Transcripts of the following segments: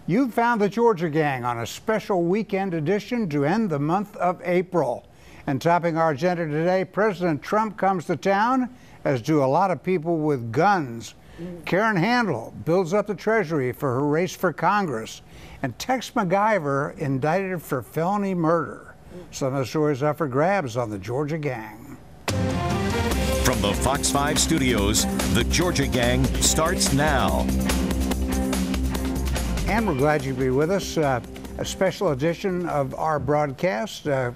You've found the Georgia Gang on a special weekend edition to end the month of April. And topping our agenda today, President Trump comes to town, as do a lot of people with guns. Karen Handel builds up the Treasury for her race for Congress. And Tex MacGyver indicted for felony murder. Some of the stories up for grabs on the Georgia Gang. From the Fox 5 studios, the Georgia Gang starts now. And we're glad you could be with us. A special edition of our broadcast. A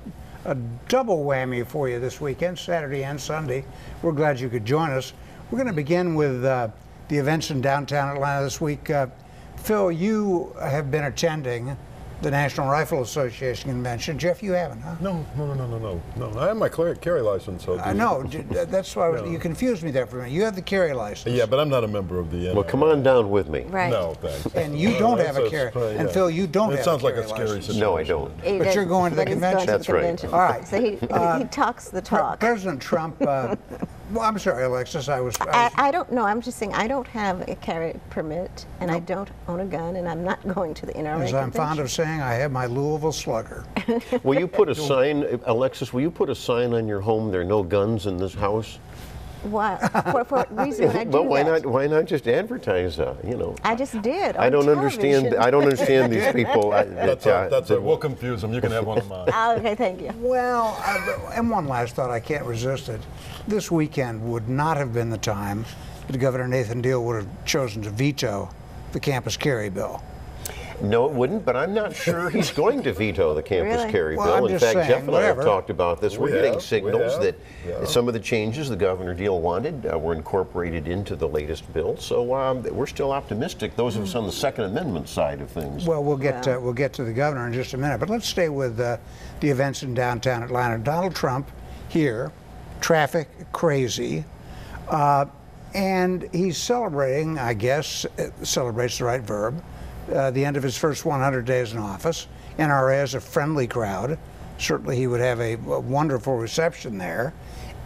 double whammy for you this weekend, Saturday and Sunday. We're glad you could join us. We're going to begin with the events in downtown Atlanta this week. Phil, you have been attending the National Rifle Association convention. Jeff, you haven't, huh? No. I have my carry license. So no, that's why you confused me there for a minute. You have the carry license. Yeah, but I'm not a member of the NRA. Well, come on down with me. Right. No, thanks. And you don't have a carry. And Phil, you don't have a carry license. It sounds like a scary situation. No, I don't. But you're going to the convention. That's right. All right. So he talks the talk. President Trump, well, I'm sorry, Alexis, I don't know. I'm just saying I don't have a carry permit, and I don't own a gun, and I'm not going to the NRA As I'm fond of saying, I have my Louisville Slugger. Will you put a sign, Alexis, will you put a sign on your home, there are no guns in this house? Why? For what reason would I do well, why that? not? Why not just advertise? You know. I just did. I don't understand. I don't understand these people. That's it. We'll confuse them. You can have one of mine. Okay, thank you. Well, and one last thought, I can't resist it. This weekend would not have been the time that Governor Nathan Deal would have chosen to veto the campus carry bill. No, it wouldn't, but I'm not sure he's going to veto the campus Really? carry Well, bill. I'm In just fact, saying, Jeff and I have whatever. talked about this. We're getting signals that some of the changes the Governor Deal wanted were incorporated into the latest bill. So we're still optimistic. Those of us on the Second Amendment side of things. Well, we'll get to the governor in just a minute, but let's stay with the events in downtown Atlanta. Donald Trump here, traffic crazy, and he's celebrating, I guess, celebrates the right verb, the end of his first 100 days in office. NRA is a friendly crowd. Certainly he would have a wonderful reception there.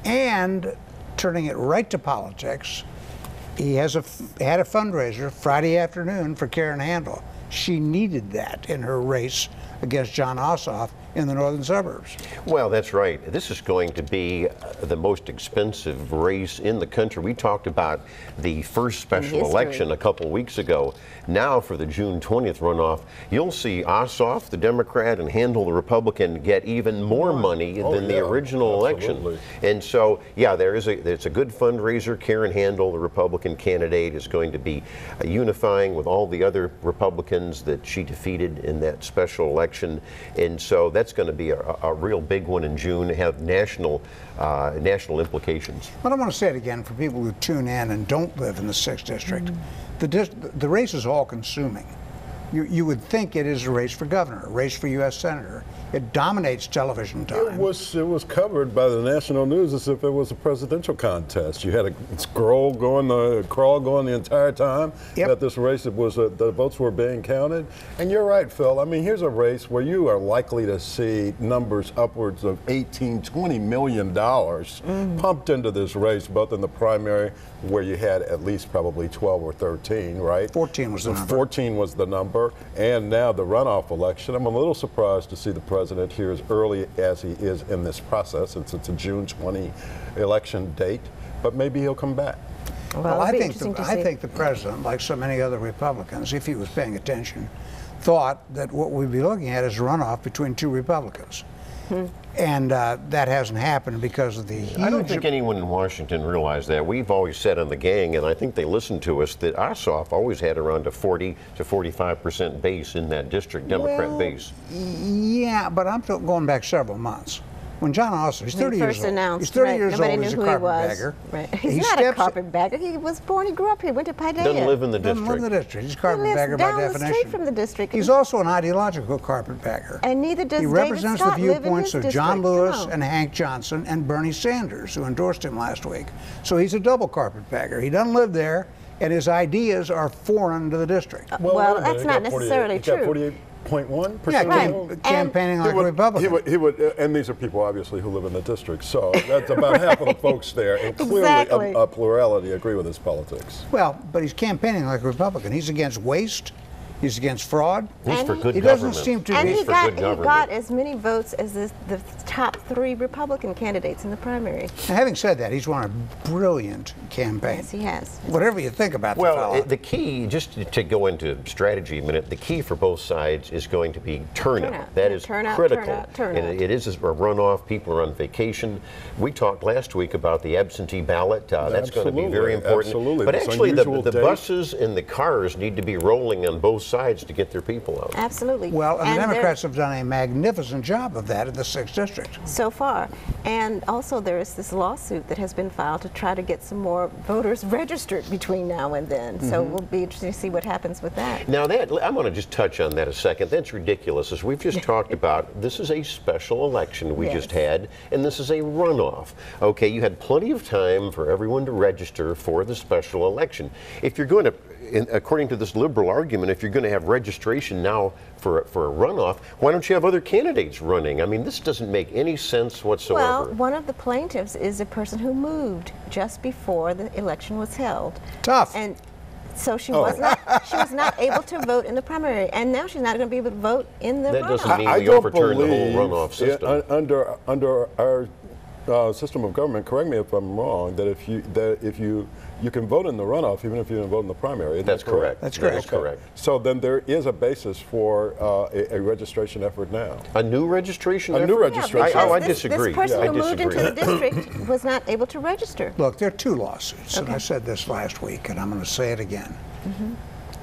And turning it right to politics, he has had a fundraiser Friday afternoon for Karen Handel. She needed that in her race against Jon Ossoff in the northern suburbs. Well, that's right. This is going to be the most expensive race in the country. We talked about the first special election a couple weeks ago. Now for the June 20th runoff, you'll see Ossoff, the Democrat, and Handel, the Republican, get even more money than the original election. And so, yeah, it's a good fundraiser. Karen Handel, the Republican candidate, is going to be unifying with all the other Republicans that she defeated in that special election. And so that's going to be a real big one in June, have national implications. But I want to say it again for people who tune in and don't live in the 6th District. The race is all-consuming. You would think it is a race for governor, a race for U.S. senator. It dominates television time. It was covered by the national news as if it was a presidential contest. You had a crawl going the entire time that this race the votes were being counted. And you're right, Phil. I mean, here's a race where you are likely to see numbers upwards of $18–20 million pumped into this race, both in the primary, where you had at least probably 12 or 13, right? 14 was the number. 14 was the number, and now the runoff election. I'm a little surprised to see the president here as early as he is in this process, since it's a June 20 election date, but maybe he'll come back. Well, I think the president, like so many other Republicans, if he was paying attention, thought that what we'd be looking at is a runoff between two Republicans. And that hasn't happened because of the huge... I don't think anyone in Washington realized that. We've always said on the gang, and I think they listened to us, that Ossoff always had around a 40 to 45% base in that district, Democrat base. Yeah, but I'm going back several months. When Jon Ossoff, he's 30 years old. He's 30 years old, he's a carpetbagger. Right. He's not a carpetbagger. He was born, he grew up here, went to Paideia. Doesn't live in the district. Doesn't live in the district. He's a carpetbagger by definition. He lives down the street from the district. He's also an ideological carpetbagger. And neither does He David represents Scott the viewpoints of John Lewis and Hank Johnson and Bernie Sanders, who endorsed him last week. So he's a double carpetbagger. He doesn't live there, and his ideas are foreign to the district. Well, that's not necessarily true. 0.1%. Yeah, campaigning like a Republican. He would, and these are people obviously who live in the district, so that's about half of the folks there, and clearly a plurality agree with his politics. Well, but he's campaigning like a Republican. He's against waste. He's against fraud. He's for good He government. doesn't seem to And be. he for got, good he government. got as many votes as the top 3 Republican candidates in the primary. Now, having said that, he's run a brilliant campaign. Yes, he has. Whatever you think about the Well, fellow. the key, just to go into strategy a minute, the key for both sides is going to be turnout. Turnout. That Yeah, is turnout, critical. turnout. And it is a runoff. People are on vacation. We talked last week about the absentee ballot. That's going to be very important. Absolutely. But This actually, unusual the date. buses and the cars need to be rolling on both sides to get their people out. Absolutely. Well, and the there- Democrats have done a magnificent job of that in the 6th District. so far. And also there is this lawsuit that has been filed to try to get some more voters registered between now and then. So we'll be interested to see what happens with that. Now I'm going to just touch on that a second. That's ridiculous. As we've just talked about, this is a special election we just had, and this is a runoff. Okay, you had plenty of time for everyone to register for the special election. If you're going to, according to this liberal argument, if you're going to have registration now for a runoff, why don't you have other candidates running? I mean, this doesn't make any sense whatsoever. Well, one of the plaintiffs is a person who moved just before the election was held. Tough. And so she was not able to vote in the primary, and now she's not going to be able to vote in the That runoff. doesn't mean I we don't overturn the whole believe runoff system. Under our system of government, correct me if I'm wrong, that if you can vote in the runoff even if you didn't vote in the primary. Isn't That's that correct? correct. That's That is correct. correct. So then there is a basis for a registration effort now. A new registration A effort? new Yeah, registration. because I this disagree. person I who moved into disagree. the district was not able to register. Look, there are 2 lawsuits, and I said this last week, and I'm going to say it again.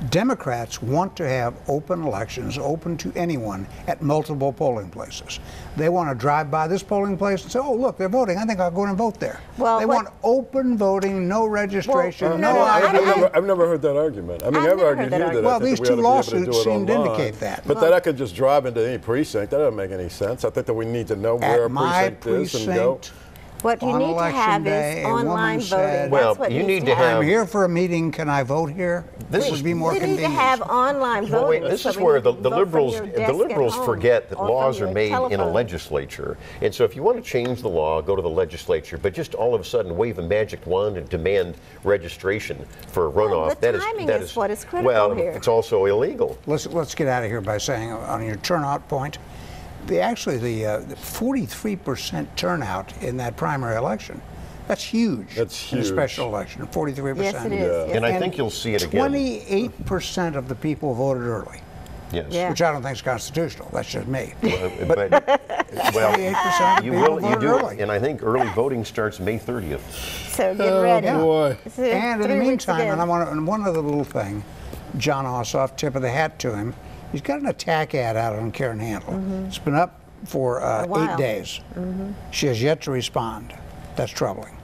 Democrats want to have open elections, open to anyone at multiple polling places. They want to drive by this polling place and say, oh, look, they're voting. I think I'll go in and vote there. Well, they want open voting, no registration, no, no ID. I've never heard that argument. I mean, I've I've never argued heard that here that argument. I Well, think these that we 2 ought to be able to lawsuits do it seem to online. indicate that. But that I could just drive into any precinct, that doesn't make any sense. I think that we need to know where a At my precinct is and go. precinct, What you on need to election have day, is a woman online said- voting. Well, That's what you needs need to have- I'm here for a meeting, can I vote here? This would be more we need convenient. to have online Well, voting. wait, this so is we where need the to vote from liberals your desk at home forget that or from laws are your made in a telephone. legislature. And so if you want to change the law, go to the legislature. But just all of a sudden wave a magic wand and demand registration for a runoff. the timing is what is critical well, here. it's also illegal. Let's get out of here by saying on your turnout point, the 43% turnout in that primary election. That's huge. That's In a huge. special election, 43%. Yes, it is. Yes, And I it is. think you'll see it again. 28% of the people voted early, Yes. Yeah. which I don't think is constitutional. That's just me. But, well, 28% of you people will, you voted do, early. and I think early voting starts May 30th. So get ready. boy. This is And in 3 the weeks meantime, again. and one other little thing, John Ossoff, tip of the hat to him, he's got an attack ad out on Karen Handel. It's been up for while. 8 days. She has yet to respond. That's troubling.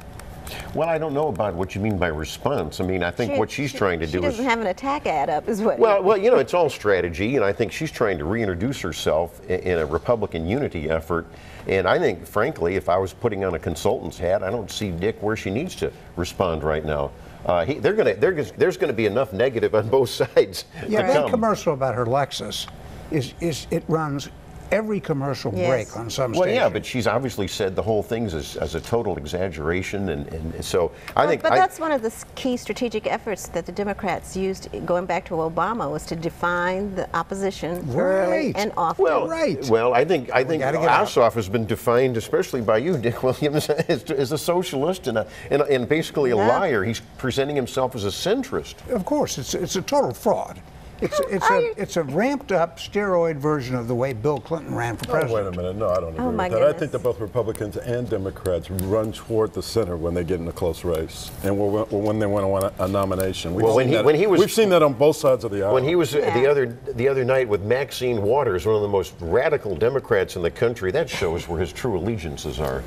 Well, I don't know about what you mean by response. I mean, I think what she's trying to do She is... doesn't have an attack ad up, is what. Well, you know, it's all strategy, and I think she's trying to reintroduce herself in a Republican unity effort. And I think, frankly, if I was putting on a consultant's hat, I don't see Dick where she needs to respond right now. There's going to be enough negative on both sides Yeah, to that come. commercial about her Lexus it runs every commercial Yes. break on some Well, station. yeah, but she's obviously said the whole thing as a total exaggeration, and so I think... But that's one of the key strategic efforts that the Democrats used going back to Obama, was to define the opposition early Right. and often. Well, Right. Well, I think gotta get out. Ossoff has been defined, especially by you, Dick Williams, as a socialist and basically a liar. He's presenting himself as a centrist. Of course, it's a total fraud. It's a ramped up steroid version of the way Bill Clinton ran for Oh, president. wait a minute. No, I don't agree Oh, my with that. I goodness. think that both Republicans and Democrats run toward the center when they get in a close race, and when they want a nomination. We've Well, seen we've seen that on both sides of the aisle. When he was the other night with Maxine Waters, one of the most radical Democrats in the country, that shows where his true allegiances are.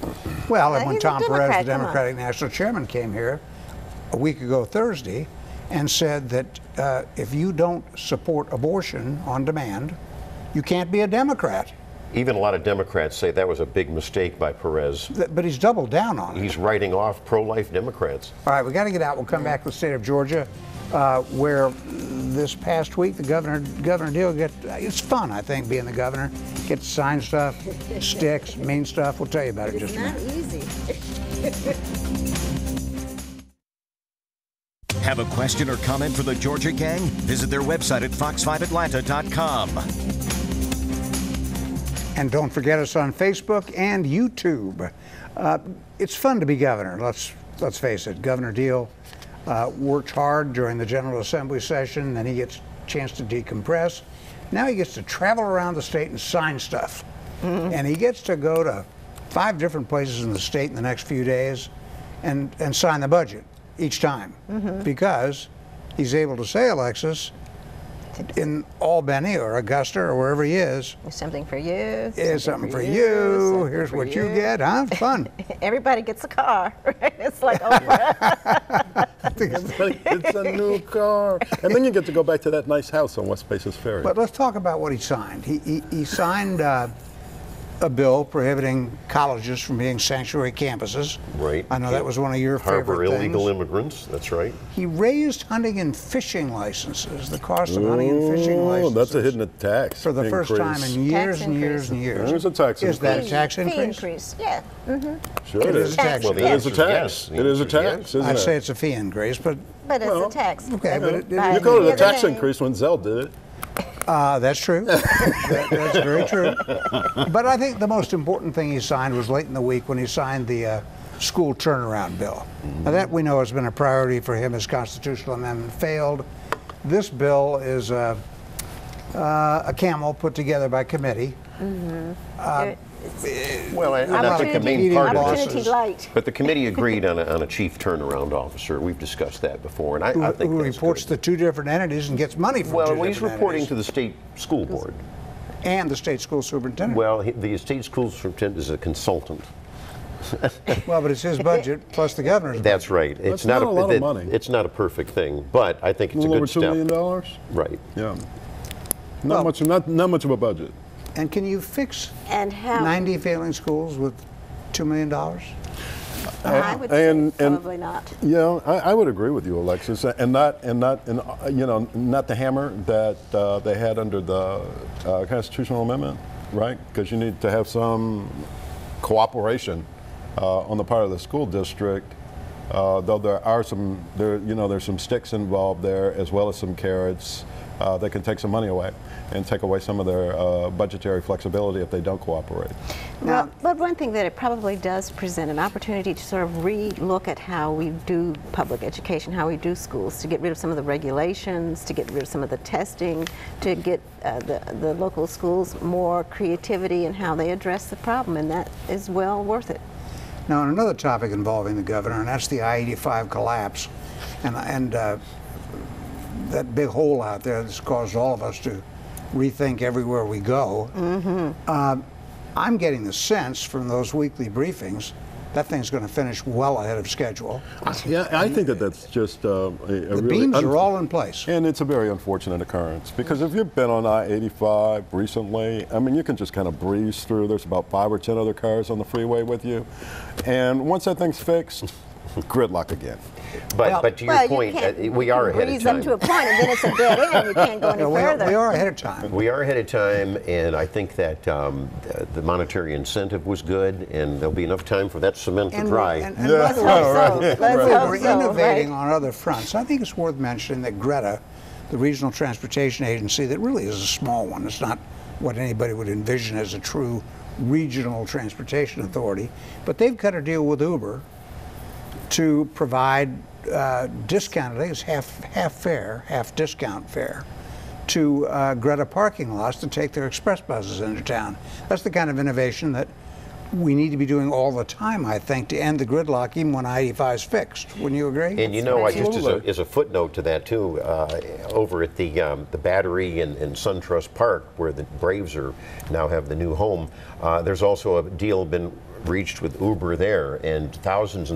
Well, and when He's a Tom Perez, Democrat, the come on. Democratic National Chairman, came here a week ago Thursday and said that if you don't support abortion on demand, you can't be a Democrat. Even a lot of Democrats say that was a big mistake by Perez. But he's doubled down on it. He's writing off pro-life Democrats. All right, we got to get out. We'll come back to the state of Georgia, where this past week the governor deal it's fun, I think, being the governor. Get to sign stuff, sticks, mean stuff. We'll tell you about it in just a minute. Not easy. Have a question or comment for the Georgia Gang? Visit their website at fox5atlanta.com. And don't forget us on Facebook and YouTube. It's fun to be governor. Let's face it. Governor Deal worked hard during the General Assembly session, then he gets a chance to decompress. Now he gets to travel around the state and sign stuff. And he gets to go to 5 different places in the state in the next few days and sign the budget each time. Because he's able to say, Alexis, in Albany or Augusta or wherever he is, There's something for you. here's something for you. Here's what you get, huh? Fun. Everybody gets a car, right? It's like Oprah. It's a new car. And then you get to go back to that nice house on West Paces Ferry. But let's talk about what he signed. He signed a bill prohibiting colleges from being sanctuary campuses. Right. I know that was one of your Harbor favorite illegal things. immigrants, that's right. He raised hunting and fishing licenses, the cost of hunting and fishing licenses. That's a hidden tax For the first time in years and years and years. There's a tax Is that a increase. tax Fee increase? increase, yeah. Sure It is a tax Well, the It is a answer is tax. yes. It is a The answer tax, is isn't I'd it? say it's a fee increase, but But it's a tax. okay, but it- By You called it the a tax other name. increase when Zell did it. that's true. That's very true. But I think the most important thing he signed was late in the week when he signed the school turnaround bill. Now that we know has been a priority for him. His constitutional amendment failed. This bill is a camel put together by committee. Well, and I think the main Opportunity part of this Opportunity is, light. but the committee agreed on a chief turnaround officer. We've discussed that before, and I think who that's reports good. to 2 different entities and gets money from 2 Well, different he's reporting entities. to the state school board. And the state school superintendent. Well, the state school superintendent is a consultant. Well, but it's his budget plus the governor's That's budget. right. That's not a lot of money. It's not a perfect thing, but I think A it's a little over good $2 step. million? Right. Yeah. Well- Not much of a budget. And can you fix And how? 90 failing schools with $2 million? I would and- say probably not. Yeah, I would agree with you, Alexis, and not the hammer that they had under the constitutional amendment, right? Because you need to have some cooperation on the part of the school district. Though there's some sticks involved there as well as some carrots that can take some money away and take away some of their budgetary flexibility if they don't cooperate. Well, but one thing that it probably does present an opportunity to sort of re-look at how we do public education, how we do schools, to get rid of some of the regulations, to get rid of some of the testing, to get the local schools more creativity in how they address the problem, and that is well worth it. Now, on another topic involving the governor, and that's the I-85 collapse, and that big hole out there that's caused all of us to rethink everywhere we go. I'm getting the sense from those weekly briefings that thing's going to finish well ahead of schedule. Yeah, I think that's just a The really beams are all in place. And it's a very unfortunate occurrence because if you've been on I-85 recently, I mean, you can just kind of breeze through. There's about 5 or 10 other cars on the freeway with you. And once that thing's fixed, gridlock again. But to your point, we are ahead of breeze them time. to a point, and then it's a dead end. You can't go any further. We are ahead of time. We are ahead of time, and I think that the monetary incentive was good, and there'll be enough time for that cement to And dry. and Yeah. by Let's the hope way, so. Let's hope we're so, innovating right? on other fronts. I think it's worth mentioning that Greta, the regional transportation agency, that really is a small one, it's not what anybody would envision as a true regional transportation authority, but they've cut a deal with Uber to provide discounted, I think it's half fare, half discount fare, to Greta parking lots to take their express buses into town. That's the kind of innovation that we need to be doing all the time, I think, to end the gridlock even when I-85 is fixed. Wouldn't you agree? And you know, I just Absolutely. as a footnote to that too, over at the Battery and SunTrust Park, where the Braves are now have the new home, there's also a deal been reached with Uber there, and thousands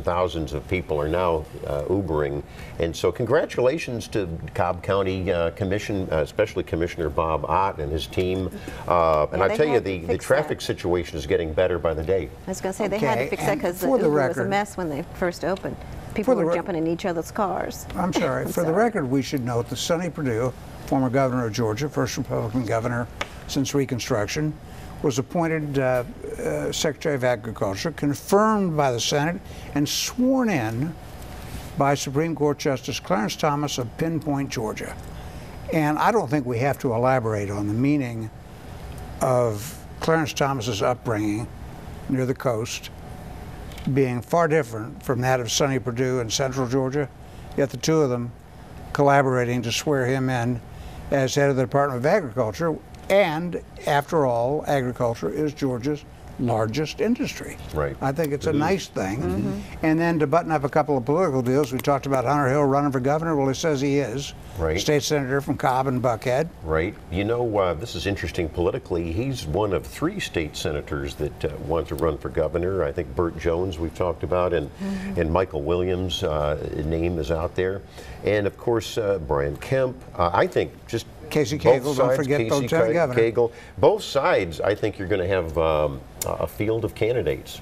of people are now Ubering. And so congratulations to Cobb County Commission, especially Commissioner Bob Ott and his team. And I they tell you, had to the fix traffic that. situation is getting better by the day. I was going to say they had to Okay, fix that and because for the Uber was a record- mess when they first opened. People For the were re- jumping in each other's cars. I'm sorry. For the record, we should note that Sonny Perdue, former governor of Georgia, first Republican governor since Reconstruction, was appointed Secretary of Agriculture, confirmed by the Senate, and sworn in by Supreme Court Justice Clarence Thomas of Pinpoint, Georgia. And I don't think we have to elaborate on the meaning of Clarence Thomas's upbringing near the coast being far different from that of Sonny Perdue in central Georgia, yet the two of them collaborating to swear him in as head of the Department of Agriculture. And after all, agriculture is Georgia's largest industry. Right. I think it's a nice thing. And then to button up a couple of political deals, we talked about Hunter Hill running for governor. Well, he says he is. Right. State senator from Cobb and Buckhead. Right. You know, this is interesting politically. He's one of 3 state senators that want to run for governor. I think Burt Jones we've talked about, and Michael Williams' name is out there. And of course, Brian Kemp. I think just Casey Cagle, don't forget the lieutenant governor. Cagle. Both sides, I think you're going to have a field of candidates.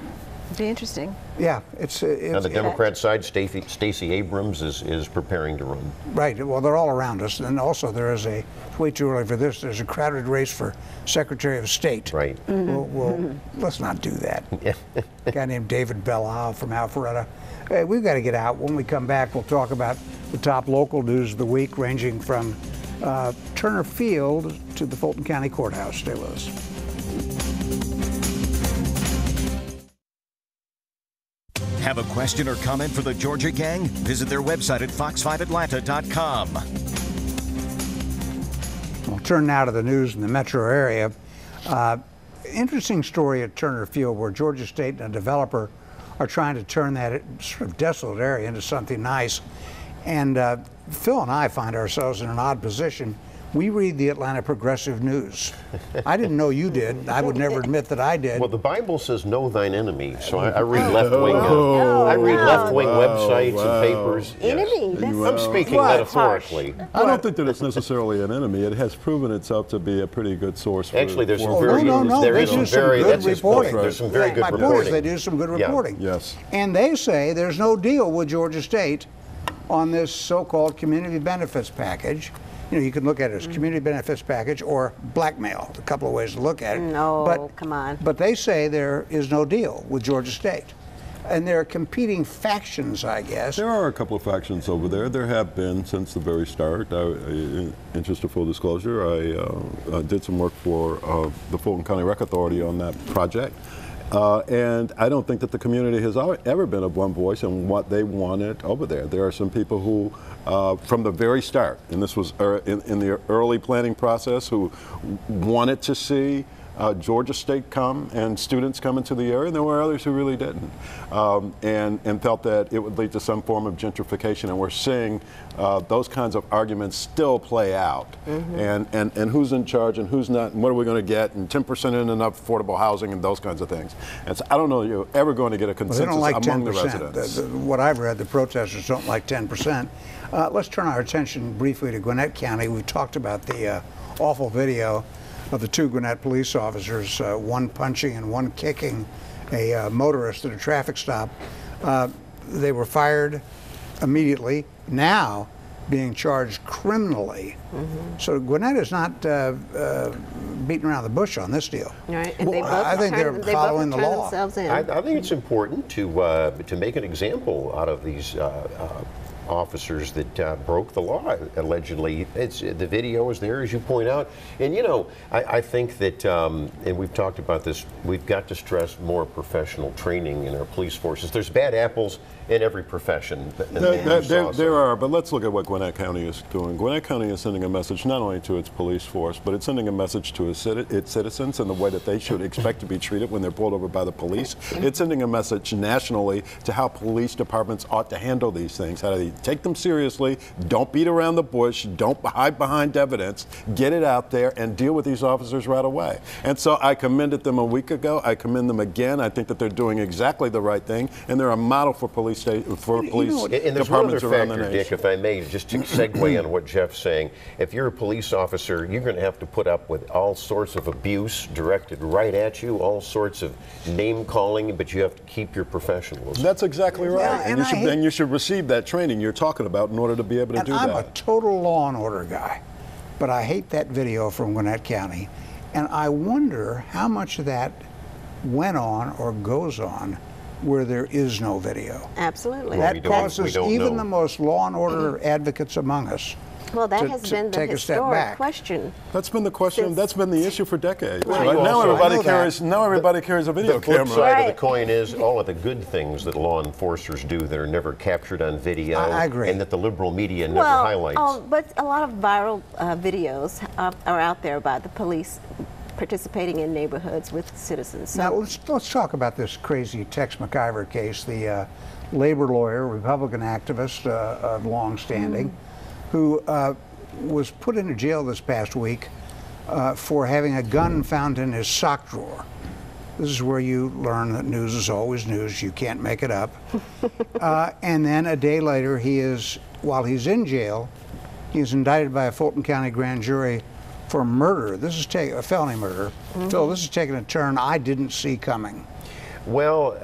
Be interesting. Yeah, On the Democrat side, Stacey Abrams is preparing to run. Right. Well, they're all around us, and also there is a way too early for this. There's a crowded race for Secretary of State. Right. Let's not do that. A guy named David Bella from Alpharetta. Hey, we've got to get out. When we come back, we'll talk about the top local news of the week, ranging from Turner Field to the Fulton County Courthouse. Stay with us. Have a question or comment for the Georgia Gang? Visit their website at fox5atlanta.com. We'll turn now to the news in the metro area. Interesting story at Turner Field, where Georgia State and a developer are trying to turn that sort of desolate area into something nice. And Phil and I find ourselves in an odd position. We read the Atlanta Progressive News. I didn't know you did. I would never admit that I did. Well, the Bible says know thine enemy, so I read left-wing. I read left-wing websites and papers. Enemy? Yes. I'm speaking metaphorically. I don't think that it's necessarily an enemy. It has proven itself to be a pretty good source. Actually, there's some Oh, very no, there they is do some some very good that's his point. reporting. There's some very good My point reporting. is they do some good Yeah. reporting. Yes. And they say there's no deal with Georgia State on this so-called community benefits package. You know, you can look at it as community benefits package or blackmail. A couple of ways to look at it. No, come on. But they say there is no deal with Georgia State. And there are competing factions, I guess. There are a couple of factions over there. There have been since the very start. In interest of full disclosure, I did some work for the Fulton County Rec Authority on that project. And I don't think that the community has ever been of one voice in what they wanted over there. There are some people who, from the very start, and this was in the early planning process, who wanted to see Georgia State come and students come into the area, and there were others who really didn't, and felt that it would lead to some form of gentrification. And we're seeing those kinds of arguments still play out. And who's in charge and who's not, and what are we going to get, and 10% in enough affordable housing and those kinds of things. And so I don't know you're ever going to get a consensus among the residents. What I've read, the protesters don't like 10%. Let's turn our attention briefly to Gwinnett County. We talked about the awful video of the 2 Gwinnett police officers, one punching and one kicking a motorist at a traffic stop. They were fired immediately, now being charged criminally. So Gwinnett is not beating around the bush on this deal. Right. And I think they're following the law. I think it's important to make an example out of these officers that broke the law, allegedly. The video is there, as you point out. And, you know, I think that, and we've talked about this, we've got to stress more professional training in our police forces. There's bad apples in every profession. There are, but let's look at what Gwinnett County is doing. Gwinnett County is sending a message not only to its police force, but it's sending a message to its citizens and the way that they should expect to be treated when they're pulled over by the police. It's sending a message nationally to how police departments ought to handle these things, how they take them seriously, don't beat around the bush, don't hide behind evidence, get it out there and deal with these officers right away. And so I commended them a week ago. I commend them again. I think that they're doing exactly the right thing, and they're a model for police departments around the nation. Dick, if I may, just to segue on what Jeff's saying, if you're a police officer, you're going to have to put up with all sorts of abuse directed right at you, all sorts of name calling, but you have to keep your professionalism. That's exactly right. Yeah, and you should receive that training you're talking about in order to be able to do that. I'm a total law and order guy, but I hate that video from Gwinnett County, and I wonder how much of that went on or goes on where there is no video. Absolutely. Well, That causes we don't even know. the most law and order advocates among us. Well, that to has been the take a step historic back. question. That's been the question. Since- That's been the issue for decades. Well, Right? you Now also- everybody I know carries. that. Now everybody carries a video The flip camera. side of the Right. coin is all of the good things that law enforcers do that are never captured on video, I agree. and that the liberal media never Well, highlights. but a lot of viral videos are out there about the police participating in neighborhoods with citizens. So Now let's talk about this crazy Tex McIver case. The labor lawyer, Republican activist of long standing, who was put into jail this past week for having a gun found in his sock drawer. This is where you learn that news is always news. You can't make it up. And then a day later, while he's in jail, he is indicted by a Fulton County grand jury for murder. This is a felony murder. Phil, this is taking a turn I didn't see coming. Well,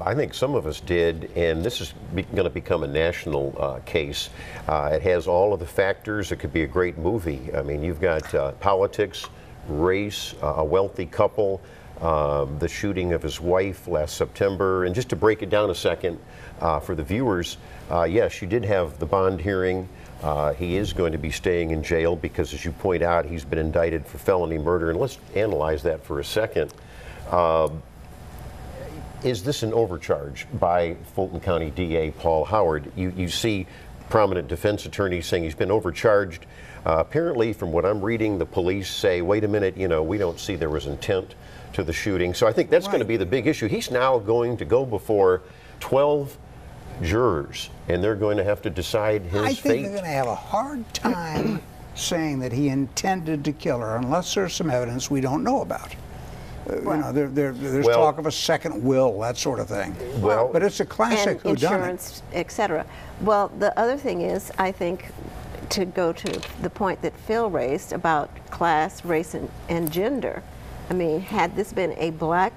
I think some of us did, and this is going to become a national case. It has all of the factors. It could be a great movie. I mean, you've got politics, race, a wealthy couple, the shooting of his wife last September. And just to break it down a second for the viewers, yes, you did have the bond hearing. He is going to be staying in jail because, as you point out, he's been indicted for felony murder. And let's analyze that for a second. Is this an overcharge by Fulton County DA Paul Howard? You see prominent defense attorneys saying he's been overcharged. Apparently, from what I'm reading, the police say, wait a minute, we don't see there was intent to the shooting. So I think that's going to be the big issue. He's now going to go before 12 jurors, and they're going to have to decide his I fate. think they're going to have a hard time saying that he intended to kill her unless there's some evidence we don't know about. There's Well- talk of a second will, that sort of thing. Well- but it's a classic and whodunit. insurance, etc. Well, the other thing is, I think, to go to the point that Phil raised about class, race, and gender. I mean, had this been a black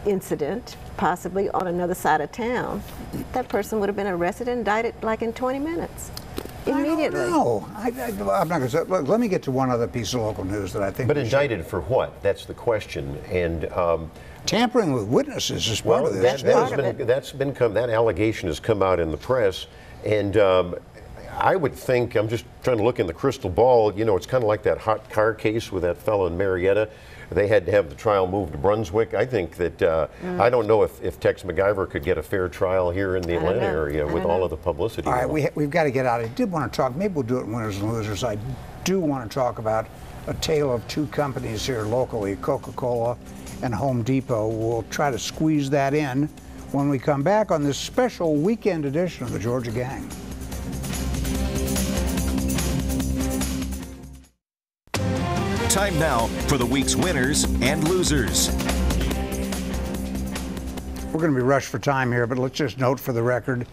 incident, possibly on another side of town, that person would have been arrested and indicted like in 20 minutes. Immediately. I don't know. I'm not going to say. Look, let me get to one other piece of local news that I think. But we should- indicted for what? That's the question. And tampering with witnesses is part well, of this. that allegation has come out in the press, and I would think, I'm just trying to look in the crystal ball. It's kind of like that hot car case with that fellow in Marietta. They had to have the trial moved to Brunswick. I think that I don't know if Tex McIver could get a fair trial here in the Atlanta area with all of the publicity. All right, we've got to get out. I did want to talk. Maybe we'll do it in winners and losers. I do want to talk about a tale of two companies here locally, Coca-Cola and Home Depot. We'll try to squeeze that in when we come back on this special weekend edition of the Georgia Gang. Time now for the week's winners and losers. We're going to be rushed for time here, but let's just note for the record,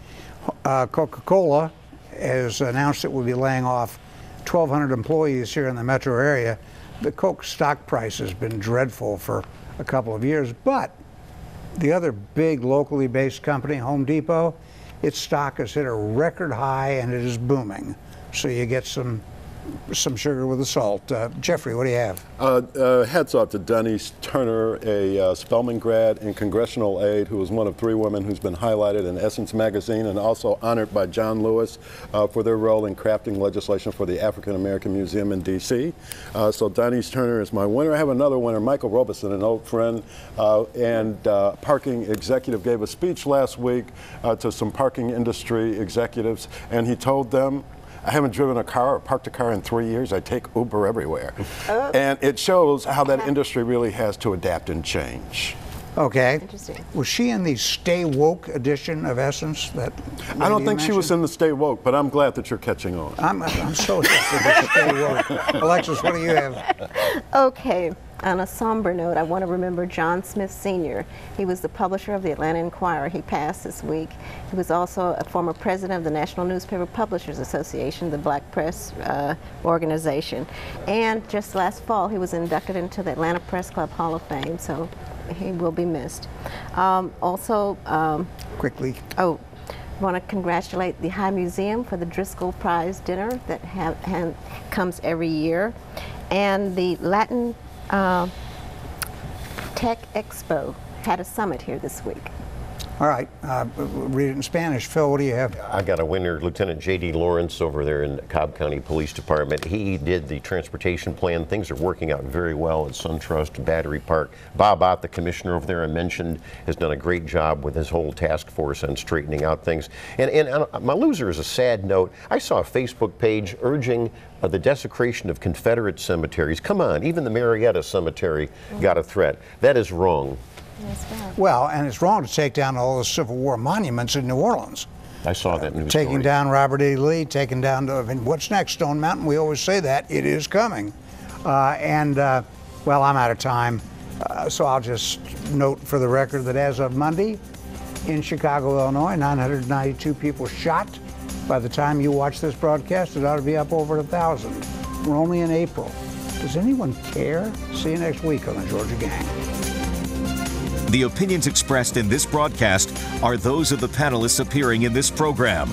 Coca-Cola has announced it will be laying off 1,200 employees here in the metro area. The Coke stock price has been dreadful for a couple of years, but the other big locally based company, Home Depot, its stock has hit a record high and it is booming. So you get some sugar with the salt. Jeffrey, what do you have? Hats off to Denise Turner, a Spelman grad and congressional aide who was one of 3 women who's been highlighted in Essence magazine and also honored by John Lewis for their role in crafting legislation for the African American Museum in D.C. So Denise Turner is my winner. I have another winner, Michael Robeson, an old friend and parking executive, gave a speech last week to some parking industry executives, and he told them, I haven't driven a car or parked a car in 3 years. I take Uber everywhere. And it shows how that industry really has to adapt and change. Okay. Interesting. Was she in the Stay Woke edition of Essence? That I don't lady think she was mentioned? in the Stay Woke, but I'm glad that you're catching on. I'm so happy to Stay Woke. Alexis, what do you have? Okay, on a somber note, I want to remember John Smith Sr. He was the publisher of the Atlanta Inquirer. He passed this week. He was also a former president of the National Newspaper Publishers Association, the Black Press organization. And just last fall, he was inducted into the Atlanta Press Club Hall of Fame, so he will be missed. Quickly. Oh, I want to congratulate the High Museum for the Driscoll Prize Dinner that comes every year. And the Latin Tech Expo had a summit here this week. All right, read it in Spanish. Phil, what do you have? I got a winner, Lieutenant J.D. Lawrence over there in Cobb County Police Department. He did the transportation plan. Things are working out very well at SunTrust Battery Park. Bob Ott, the commissioner over there I mentioned, has done a great job with his whole task force on straightening out things. And my loser is a sad note. I saw a Facebook page urging the desecration of Confederate cemeteries. Come on, even the Marietta Cemetery got a threat. That is wrong. Well, and it's wrong to take down all the Civil War monuments in New Orleans. I saw that news Taking story. down Robert E. Lee, taking down, what's next, Stone Mountain? We always say that. It is coming. Well, I'm out of time, so I'll just note for the record that as of Monday, in Chicago, Illinois, 992 people shot. By the time you watch this broadcast, it ought to be up over 1,000. We're only in April. Does anyone care? See you next week on the Georgia Gang. The opinions expressed in this broadcast are those of the panelists appearing in this program.